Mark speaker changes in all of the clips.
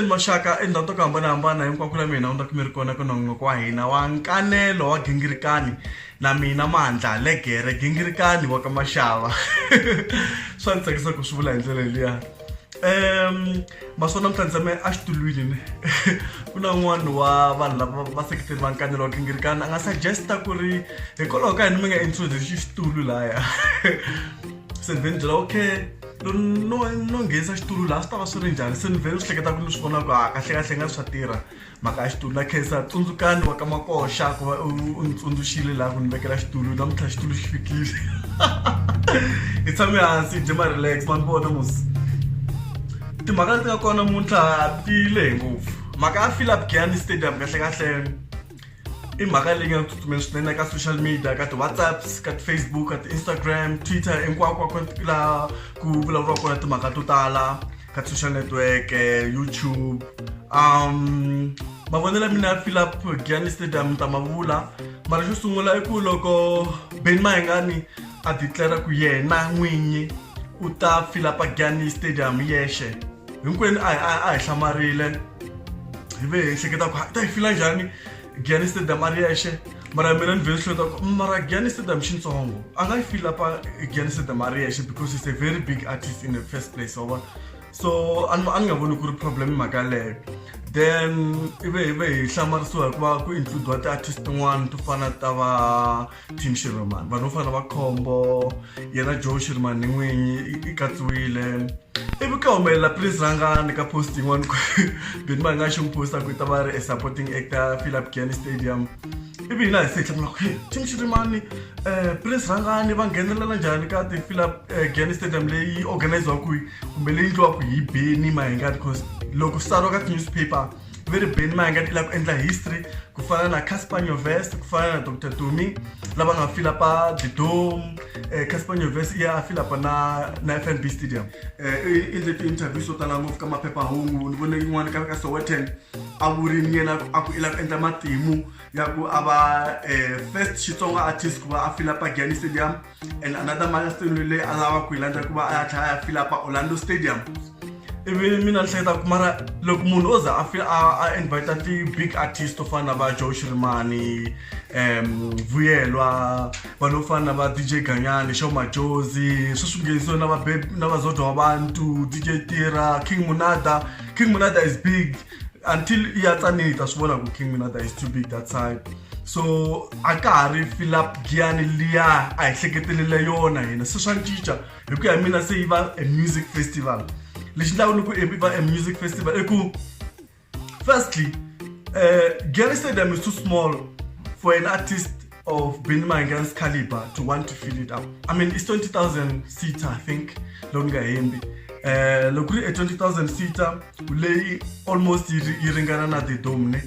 Speaker 1: maxaka endhawu to ku hambanahambana hinkwako la mina u ndzaku mi ri kona ku nongonoko wa hina wa nkanelo wa gingirikani na mina Mandla Legere gingirikani wa ka Mashava. Swa ndzi tsakisa ku swi vula hi ndlela liya. Masona mthandzame a xitulwini ne. Ku na un'wana wa vanhu lava va seketeri va nkanelo wa gingirikani a nga suggesta ku ri hikwalaho ka yini mi nga introduce xitulu laya. Se ni vhele byela okay no nghenisa xitulu laha swi ta va swi ri njhani. Se ni vhele swi hleketa ku ni swi vona ku kahlekahle nga swa tirha mhaka ya xitulu na khensa tsundzukani wa ka Makoxa ku va u ni tsundzuxile laha ku ni vekela xitulu namuntlha xitulu xi fikile. Hi tshame hansi dye ma relax man vona mos timhaka leti nga kona namuntlha ti lehe ngopfu. Mhaka ya Philip Giyani Stadium kahlekahle i mhaka leyi nga tsutsumeni swinene ka social media, ka ti-WhatsApps, ka ti-Facebook, ka ti-Instagram, Twitter hinkwako laha ku vulavuriwa kona timhaka to tala ka ti-social network, YouTube. Mavonelo ya mina ya Philip Giyani Stadium ta mavula mara xo sungula i ku loko Benny Mayengani a declare ku yena n'winyi u ta Philip Giyani Stadium yexe hinkwenu a hi hlamarile hi ve hi hleketa ku ta hi fila njhani Giyani Stadium a ri yexe mara mina ni vhele hleketa ku mara Giyani Stadium xintsongo a nga yi fila pa Giyani Stadium a ri yexe because he's a very big artist in the first place over. So a ni nga voni ku ri problem mhaka leyo. Then ive hi hlamarisiwa hikuva ku include ti-artist tin'wana to fana ta va Tim Shiromani vanhu vo fana va Khombo yena Joe Shirimani n'winyi i katsiwile. Ivi ka humelela Prince Rangani ka post yin'wana Benny Mayengani xi n'wi posta ku i ta va ri a supporting actor Philip Giyani Stadium. Ivi hina hi sehlekela ku Tim Shirimani Prince Rangani va nghenelela njhani ka ti-Philip Giyani Stadium leyi organiziwaka kumbe leyi endliwaka hi Benny Mayengani because loko swi tsariwa ka ti-newspaper very Benny Mayengani i lava ku endla history ku fana na Cassper Nyovest, ku fana na Dr. Tumi lava nga filapa The Dome. Cassper Nyovest a filapa na FNB Stadium. I endle ti-interview so tala ngopfu ka maphephahungu. Ni vone yin'wana ka Sowetan a vurini yena a ku i lava ku endla matimu ya ku a va first Xitsonga artist ku va a filapa Giyani Stadium and another milestone leyi a lava ku yi landza ku va a ya tlhela a filapa Orlando Stadium. Ivi mina ni hleketa ku mara loko munhu o za a invite ti-big artist to fana va Joe Shirimani, Vuyelwa, vanhu vo fana va DJ Ganyani, Sho Majozi, sweswi nghenisiwe na va Zodwa Wabantu, DJ Tira, King Munada. King Munada is big until ya tsanini ta swi vona ku King Munada is too big that side. So a ka ha ri Philip Giyani liya a hi hleketelele yona hina se swa cinca hi ku ya mina se yi va a music festival. Lexi ndlaku ni ku i va a music festival i ku firstly Giyani Stadium is too small for an artist of Benny Mayengani's caliber to want to fill it up. I mean it's 20,000 seater I think lo ni nga hembi. Loko ri a 20,000 seater leyi almost yi ringana na The Dome ne.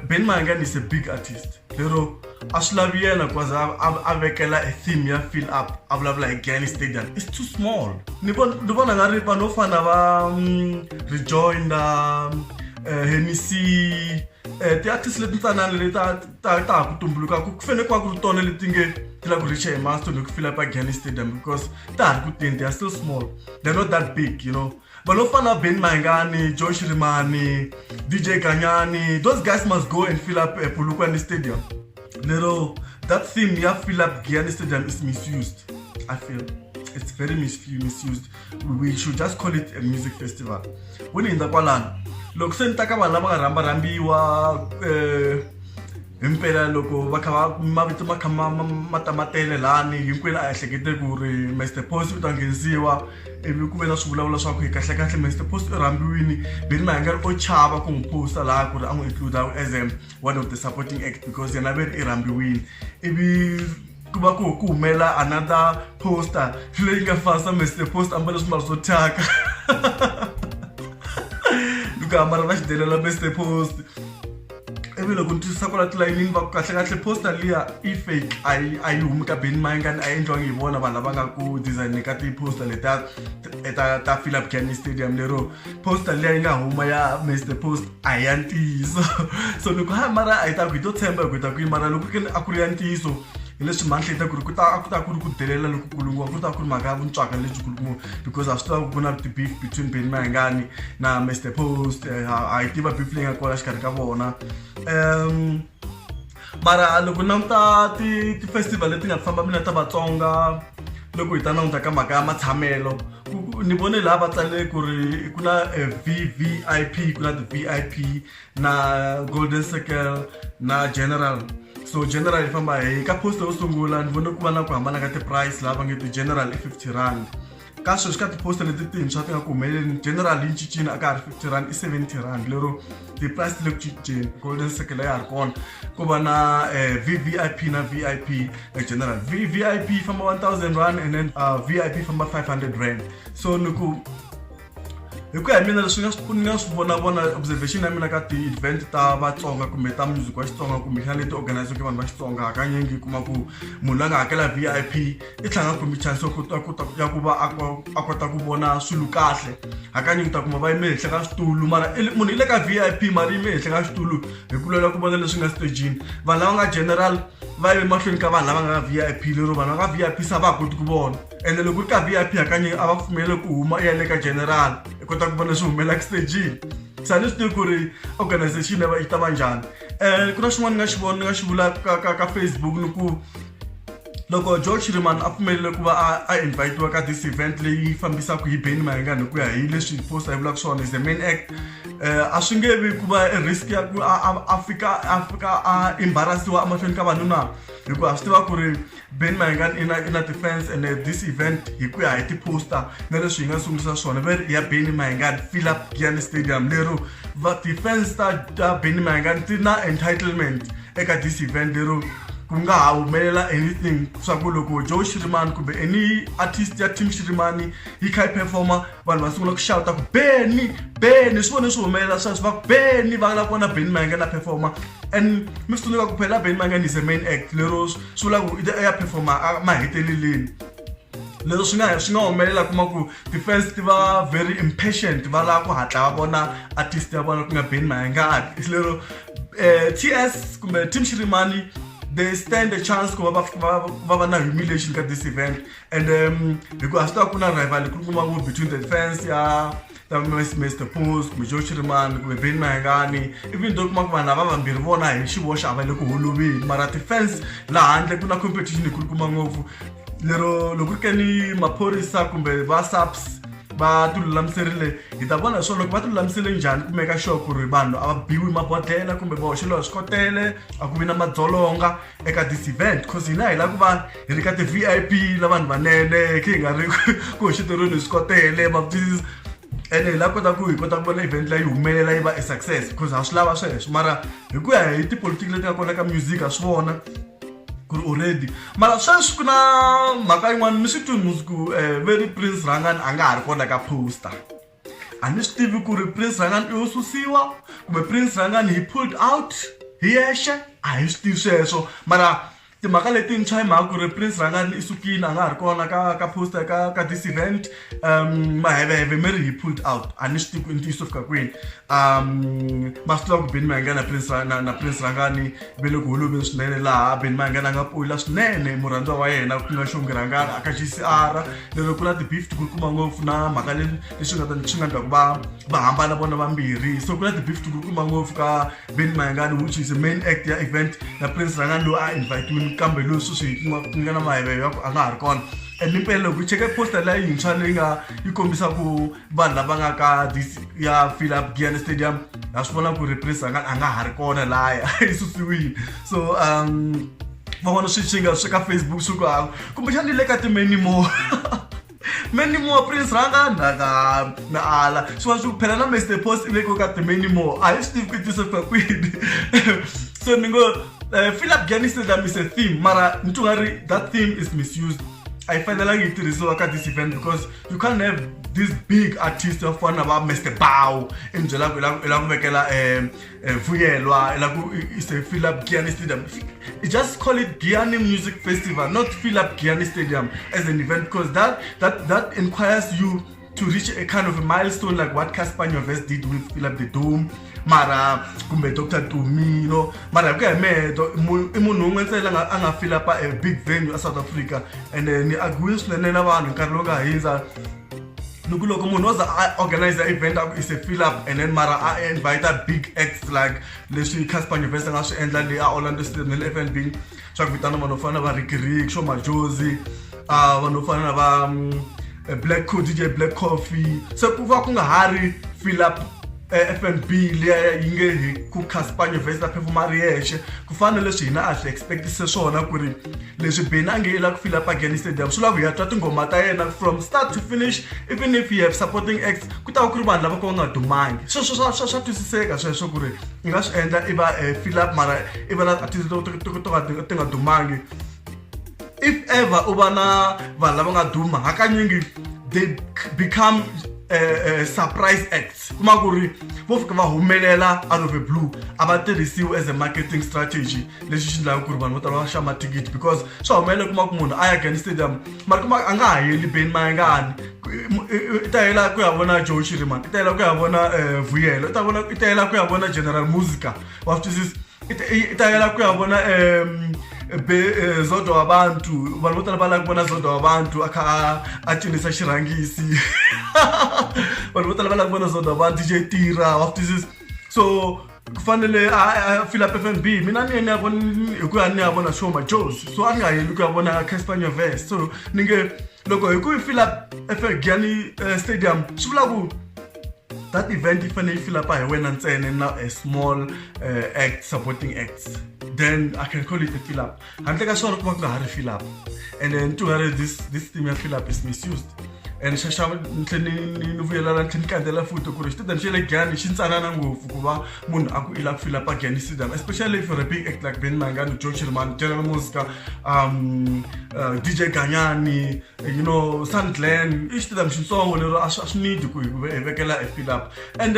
Speaker 1: Benny Mayengani is a big artist. Lero a swi lavi yena ku a vekela a theme ya fill up a vulavula hi Giyani Stadium. It's too small. Ni vona nga ri vanhu vo fana va Rejoinder, Hennessy, ti-artist leti ntsanana leti ta ha ku tumbuluka ku fanele ku va ku ri tona leti nge ti la ku richa hi milestone hi ku fill up a Giyani Stadium because ta ha ri ku teni, they are still small. They're not that big, you know. Vanhu vo fana Benny Mayengani, Joe Shirimani, DJ Ganyani, those guys must go and fill up Polokwane Stadium. Lero that theme ya fill up Giyani Stadium is misused. I feel it's very misused. We should just call it a music festival. When in the kwalana loko se ni ta ka vanhu lava nga rambiwa himpela loko va kha mavito ma kha ma tamatele lani hinkwenu a hi hlekete ku ri Mr Post u ta nghenisiwa ivi ku ve na swivulavula swa ku hi kahlekahle Mr Post u rambiwini Benny Mayengani o chava ku n'wi posta laha ku ri a n'wi include as one of the supporting act because yena ve ri i rambiwini ivi ku va ku humela another poster leyi nga fasa Mr Post ambale swimbalo swo thyaka loko ambala na xidelela Mr Post ivi loko ni twisisa kwala tilayinini va ku kahlekahle poster liya i fake a yi humi ka Benny Mayengani a yi endliwangi hi vona vanhu lava nga ku design ka ti-poster letiya ta Philip Giyani Stadium. Lero poster liya yi nga huma ya Mr Post a hi ya ntiyiso so loko mara a hi ta ku hi to tshemba hi ku hi ta ku yi mara loko a ku ri ya ntiyiso hi leswi manhleta ku ri ku ta ku ri ku delela lokukulu ngopfu ku ta ku ri mhaka ya vuntswaka lebyikulu ngopfu because a swi tiva ku na ti-beef between Benny Mayengani na Mr Post a yi tiva beef leyi nga kona xikarhi ka vona mara loko languta ti-festival leti nga famba mina ta Vatsonga loko hi ta languta ka mhaka ya matshamelo ni vone laha va tsale ku ri ku na VVIP ku na ti-VIP na Golden Circle na General so General yi famba ka poster yo sungula ni vone ku va na ku hambana ka ti-price laha va nge ti General i 50 rand ka sweswi ka ti-poster leti tintshwa ti nga ku humeleleni General yi cincile a ka ha ri 50 rand i 70 rand lero ti-price ti le ku cinceni Golden Circle ya ha ri kona ku va na VVIP na VIP General VVIP famba 1000 rand and then VIP famba 500 rand so ni ku hi ku ya hi mina leswi ni nga swi vona observation ya mina ka ti-event ta Vatsonga kumbe ta music wa Xitsonga kumbe xana leti organize ke vanhu va Xitsonga hakanyingi kuma ku munhu la nga hakela VIP i tlhanga kumbe chance ya ku va a kota ku vona swilo kahle hakanyingi ta kuma va yime henhla ka switulu mara munhu i le ka VIP mara yime henhla ka switulu hi ku lwela ku vona leswi nga stagini vanhu lava nga General va yi mahlweni ka vanhu lava nga VIP lero vanhu va VIP sa va koti ku vona ende loko ri ka VIP hakanyingi a va pfumele ku huma ya le ka General i kota ku vona swi humelela stage sa ni swi ku ri organization ya va yi ta va njhani ku na xin'wana ni nga xi vula ka Facebook ni ku loko George Shiriman a pfumelele ku va a invitiwa ka this event leyi fambisaka hi Benny Mayengani hi ku ya hi leswi post yi vulaka swona is the main act a swi nge vi ku va risk ya ku a fika a embarrassiwa amahlweni ka vanhu na hikuva a swi tiva ku ri Benny Mayengani ina defense and this event hi ku ya hi ti-poster na leswi hi nga sungulisa swona ya Benny Mayengani fill up Giyani Stadium lero va defense ta Benny Mayengani ti na entitlement eka this event lero ku nga ha humelela anything swa ku loko Joe Shiriman kumbe any artist ya Team Shirimani yi kha yi performa vanhu va sungula ku shouta ku Benny swi vone swi humelela swa va ku Benny va la kona Benny Mayengani a performa and mi swi tsundzuka ku phela Benny Mayengani is the main act lero swi vula ku ya performa maheteleleni lero swi nga humelela kuma ku defense ti va very impatient va la ku hatla va vona artist ya vona ku nga Benny Mayengani lero TS kumbe Team Shirimani they stand a chance ku va na humiliation ka this event and because after kuna rival ku between the defense ya Mr Post kumbe Joe Shiriman kumbe Benny Mayengani even though kuma vanhu lava vambirhi vona hi xivoxa a va le ku holoveni mara defense laha handle ku na competition ikulukumba ngopfu lero loko ke ni maphorisa kumbe va SAPS va tululamiserile hi ta vona swona loko va tululamisile njhani ku make sure ku ri vanhu a va biwi mabodhlela kumbe va hoxeliwa swikotele a ku vi na madzolonga eka this event because hina hi la ku va hi ri ka ti-VIP la vanhu vanene ke hi nga ri ku hoxeteriweni swikotele mabusisi ene hi la kota ku vona event leyi humelela yi va a success because a swi lava sweswo mara hi ku ya hi tipolitiki leti nga kona ka music a swi vona already mara sweswi ku na mhaka yin'wana mi swi twi ku very Prince Rangani a nga ha ri kona ka poster a ni swi tivi ku ri Prince Rangani i yo susiwa kumbe Prince Rangani he pulled out hi yexe a hi swi tivi sweswo mara timhaka letintshwa hi mhaka ku ri Prince Rangani i sukile a nga ha ri kona ka poster ka this event maheveheve mi ri he pulled out a ni swi tivi ku i ntiyiso fika kwini ma swi tiva ku Benny Mayengani na Prince Rangani ve le ku holoveni swinene laha Benny Mayengani a nga poyila swinene murhandziwa wa yena ku nga Shongi Rangani aka GCR lero ku na ti-beef tikulukumba ngopfu na mhaka leswi nga ta ku va hambana vona vambirhi so ku na ti-beef tikulukumba ngopfu ka Benny Mayengani which is the main act ya event na Prince Rangani loyi a invitiwini kambe leswi swi nga na maheve ya ku a nga ha ri kona and impela loko cheke poster leyi yintshwa leyi yi kombisa ku vanhu lava nga ka this ya fill up Giyani Stadium ha swi vona ku ri Prince Rangani a nga ha ri kona laya i susiwile so van'wana swi ka Facebook swi ku kumbexana ni le ka ti-many more Prince Rangani na ala swi va swi ku phela na Mr Post i le ka ti-many more a hi swi tivi ku tisa fika kwini so ni ngo fill up Giyani Stadium is a theme mara ni twa nga ri that theme is misused I fanelangi yi tirhisiwa ka this event because you can't have this big artist yo fana va Mr Bow in byela ku ila ku vekela Vuyelwa ila ku is a fill up Giyani Stadium. You just call it Giyani Music Festival, not fill up Giyani Stadium as an event because that inquires you to reach a kind of a milestone like what Cassper Nyovest did with Fill Up the Dome. Mara kumbe Dr. Tumi, you know, mara kuya me imunhu un'we ntsena anga fill up a big venue South Africa, and then ni agree swinene na vanhu nkarhi lowu nga hundza. Loko munhu waza organize an event is a fill up, and then mara I invite a big acts like leswi Cassper Nyovest nga swi endla le Orlando Stadium na FNB, swa ku vitana vanhu fana va Ricky Rick, Sho Majozi, vanhu fana va Black DJ Black Coffee. So ku va ku nga hari fill up FNB leya yinge ku Cassper Nyovest performer yexe ku fana leswi hina a swi expectise swona ku ri leswi Benny a nge la ku fill up again stadium swi la ku ya twa tingoma ta yena from start to finish, even if you have supporting acts ku ta ku ri vanhu lava ko nga dumangi. Swa twisiseka sweswo ku ri i nga swi endla i va fill up mara i va na artist to nga dumangi. If ever u va na vanhu lava nga duma hakanyingi they become surprise acts kuma ku ri vo fika va humelela out of a blue a va tirhisiwa as a marketing strategy leswi xi endlaka ku ri vanhu vo tala va xava mathikiti because swa humelela kuma ku munhu a ya Gani Stadium mara kuma a nga ha heli Benny Mayengani i ta hela ku ya vona Joe Shirimani, i ta hela ku ya vona Vuyelo, i ta hela ku ya vona General Musica wa twisisa, i ta hela ku ya vona Zodo Wabantu, vanhu vo tala va lava ku vona Zodo Wabantu a cinisa xirhangisi. Vanhu vo tala va lava ku vona Zodo Wabantu, DJ Tira wa twisisa. So ku fanele a fill up FNB, mina ni ya vona hi ku ya ni ya vona Sho Majozi, so a nga heli ku ya vona Cassper Nyovest. So ni nge loko hi ku fill up Gani Stadium swi vula ku that event if I fill up I went and say and now a small act supporting acts, then I can call it a fill up. I'm like I saw a fill up, and then to her this thing a fill up is misused. And shasha ntleni nuvuyela ntleni kandela futhi ku ri stadium xele Gani xi ntsanana ngopfu ku va munhu a ku ila ku fill up a Gani Stadium, especially if you're a big act like Benny Mayengani, Joe Shirimani, General Musica, DJ Ganyani, you know, Sandland. I stadium xitsongo lero a swi need ku vekela a fill up. And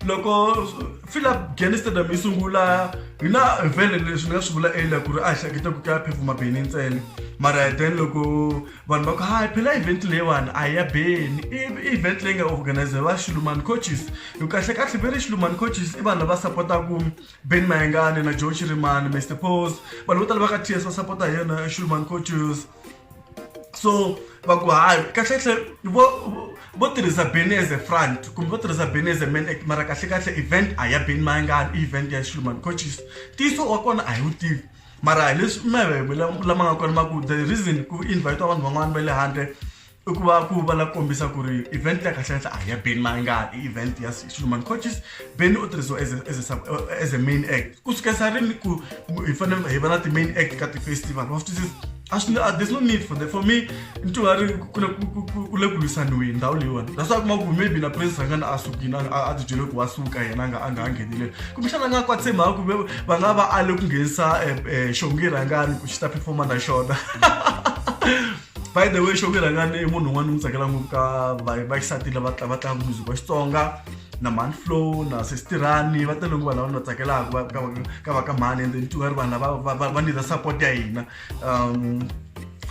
Speaker 1: loko fill up Gani Stadium yi sungula hina vele leswi nga swi vula earlier ku ri a hleketa ku ka performa Benny ntsena, mara then loko vanhu va ku hayi phela event leyiwani a ya Benny, event leyi nga organize va Shilumani Coaches. Hi kahle kahle very Shilumani Coaches i vanhu lava supportaku Benny Mayengani na Joe Shirimani, Mr Pose, vanhu vo tala va ka TS va supporta yena Shilumani Coaches. So va ku hayi kahle kahle vo tirhisa Benny as a front kumbe vo tirhisa Benny as a main act, mara kahle kahle event a ya Benny Mayengani, event ya Shilumani Coaches. Tiso wa kona a hi wu tivi, mara leswi maveve lama nga kona ma ku the reason ku invite vanhu van'wana va le handle i ku va la kombisa ku ri event ya kahle kahle a ya Benny Mayengani, event ya Shilumani Coaches. Benny u tirhisiwa as a main act ku sukela rini ku hi fanele hi va na ti-main act ka ti-festival wa swi twisisa. There's no need for that. For me, into a kulegulisaniwe ndawo leyiwani. That's why kuma maybe na president ngana asukina a tijelo ku wasuka yena anga angenile. Kumshana nga kwatsema ku va nga va ale ku nghenisa Shongira ngani ku xita performa na xona. By the way, Shongira ngani I munhu un'wana ni tsakela ngopfu ka vaxisati lava tlanga music wa Xitsonga na Manflow na Sestirani va tele ngopfu vanhu va tsakelaka ka mani, and then to her vanhu va need the support ya hina.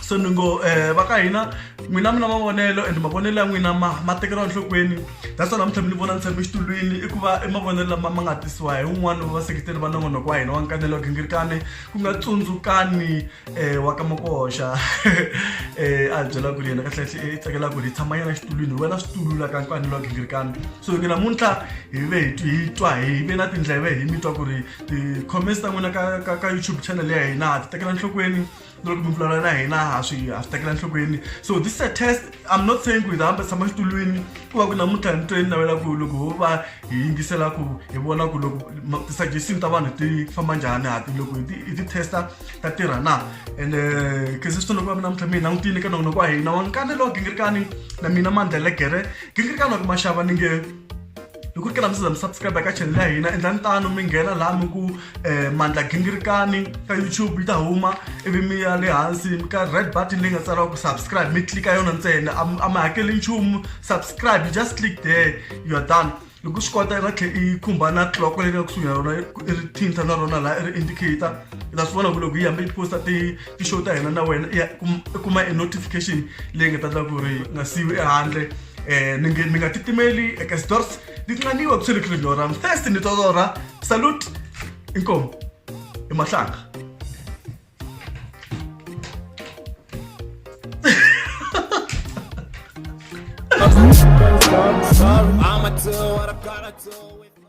Speaker 1: So ni ngo va ka hina mina mavonelo and mavonelo ya n'wina ma tekeriwa enhlokweni. That's why namuntlha mi vona ni tshame xitulwini i ku va i mavonelo lama ma nga tisiwa hi un'wana wa vaseketeri va nongonoko wa hina wa nkanelo wa Gingirikani ku nga Tsundzukani wa ka Makoxa a byela ku ri yena kahle i tsakela ku ri tshama yena xitulwini wena switulu la ka nkanelo wa Gingirikani. So ngina namuntlha hi ve na tindleve hi mitwa ku ri ti-comments ta n'wina ka YouTube channel ya hina ti tekela enhlokweni. So this is a test. I'm not saying with hamba sama xitulwini ku va ku namuntlha ni tweni navela ku loko va hi yingisela ku hi vona ku loko ti-suggestion ta vanhu ti famba njhani hati loko hi ti testa ta tirha na. And kese swi loko va namuntlha mina langutini ka nongonoko wa hina wa nkanelo wa Gingirikani na mina Mandla Gere Gingirikani wa ku maxava ni nge loko ri kala mi za subscribe ka channel ya hina endlani tano mi nghena laha mi ku Mandla Gingirikani ka YouTube yi ta huma ivi mi ya le hansi ka red button leyi nga tsariwa ku subscribe mi klika yona ntsena a mi hakeli nchumu. Subscribe, you just click there, you are done. Loko swi kota i tlhe i khumba na clock leyi nga kusuhi na rona i ri thinta na rona laha i ri indicator i ta swi vona ku loko hi hambi i posta ti-show ta hina na wena i kuma a notification leyi nga ta tla ku ri nga siyiwi ehandle. ningatitimeli ekesdors litinganiwe kusele klinyora mthesti nitodora salute inkomo emahlanga
Speaker 2: I'ma do what I gotta do.